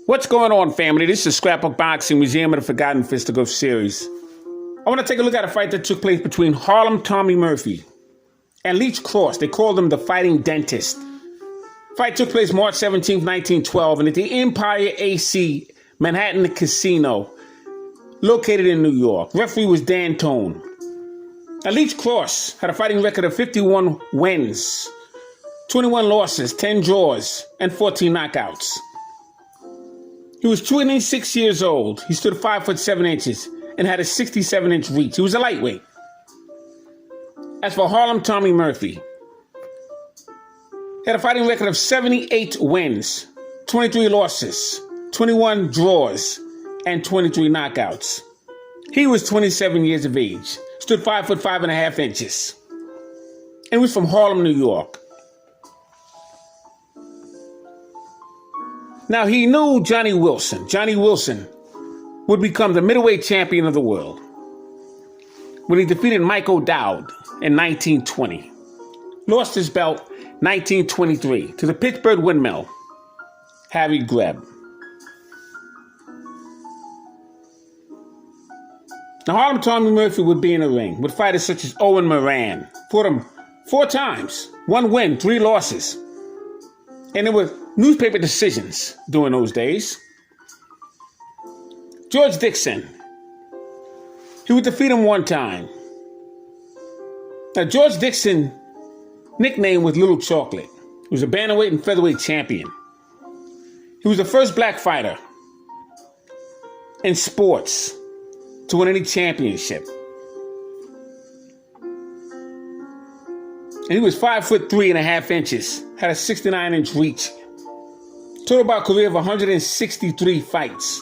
What's going on, family? This is Scrapbook Boxing Museum of the Forgotten Fisticuffs series. I want to take a look at a fight that took place between Harlem Tommy Murphy and Leach Cross. They called him the Fighting Dentist. Fight took place March 17, 1912, and at the Empire AC Manhattan Casino, located in New York. Referee was Dan Tone. Now, Leach Cross had a fighting record of 51 wins, 21 losses, 10 draws, and 14 knockouts. He was 26 years old. He stood 5 foot 7 inches and had a 67-inch reach. He was a lightweight. As for Harlem Tommy Murphy, he had a fighting record of 78 wins, 23 losses, 21 draws, and 23 knockouts. He was 27 years of age, stood 5 foot 5.5 inches, and was from Harlem, New York. Now, he knew Johnny Wilson. Johnny Wilson would become the middleweight champion of the world when he defeated Mike O'Dowd in 1920. Lost his belt 1923 to the Pittsburgh Windmill, Harry Greb. Now, Harlem Tommy Murphy would be in the ring with fighters such as Owen Moran. Fought him 4 times, 1 win, 3 losses. And there were newspaper decisions during those days. George Dixon, he would defeat him 1 time. Now, George Dixon, nicknamed was Little Chocolate. He was a bantamweight and featherweight champion. He was the first black fighter in sports to win any championship. And he was 5 foot 3.5 inches, had a 69-inch reach. Total bout career of 163 fights,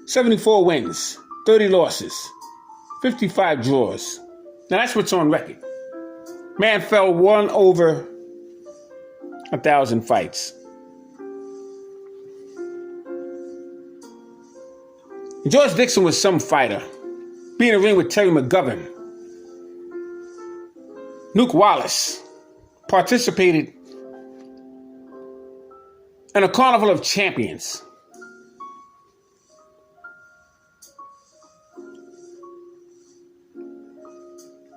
74 wins, 30 losses, 55 draws. Now that's what's on record. Man fell 1 over 1,000 fights. George Dixon was some fighter. Being in the ring with Terry McGovern. Nuke Wallace participated in a carnival of champions.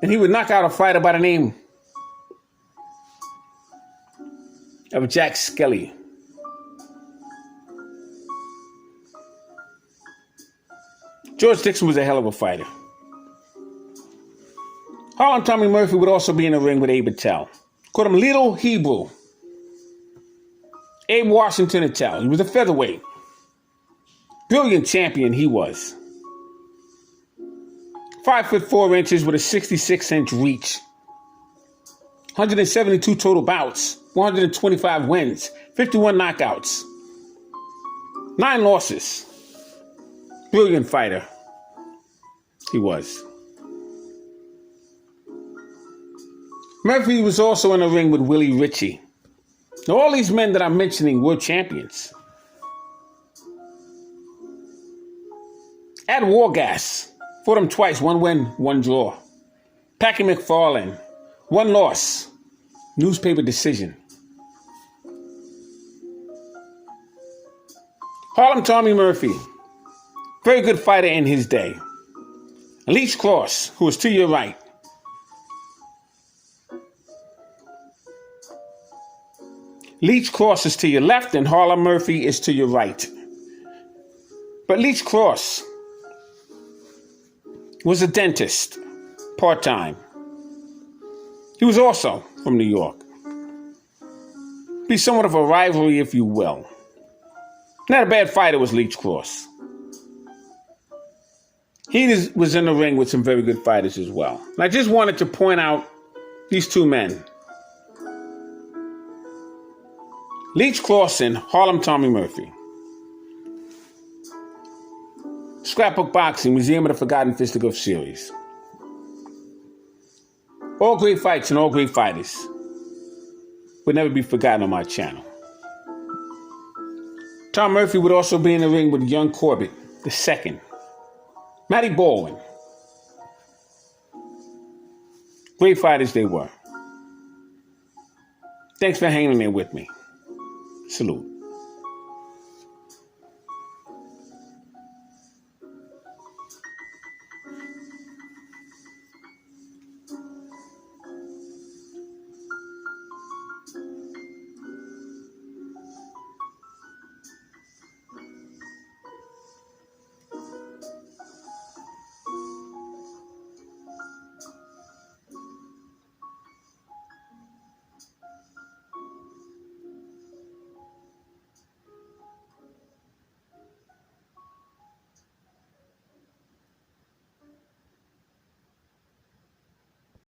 And he would knock out a fighter by the name of Jack Skelly. George Dixon was a hell of a fighter. Harlem Tommy Murphy would also be in the ring with Abe Attell. Called him Little Hebrew. Abe Washington Attell. He was a featherweight. Brilliant champion he was. 5 foot 4 inches with a 66-inch reach. 172 total bouts. 125 wins. 51 knockouts. 9 losses. Brilliant fighter he was. Murphy was also in the ring with Willie Ritchie. Now, all these men that I'm mentioning were champions. Ed Wargas fought him twice, 1 win, 1 draw. Packy McFarlane, 1 loss, newspaper decision. Harlem Tommy Murphy, very good fighter in his day. Leach Cross, who is to your right. Leach Cross is to your left and Harlem Murphy is to your right. But Leach Cross was a dentist, part-time. He was also from New York. Be somewhat of a rivalry, if you will. Not a bad fighter was Leach Cross. He was in the ring with some very good fighters as well. And I just wanted to point out these 2 men. Leach Cross and Harlem Tommy Murphy. Scrapbook Boxing Museum of the Forgotten Fisticuffs series. All great fights and all great fighters would never be forgotten on my channel. Tom Murphy would also be in the ring with Young Corbett II. Matty Baldwin. Great fighters they were. Thanks for hanging in there with me. Salute.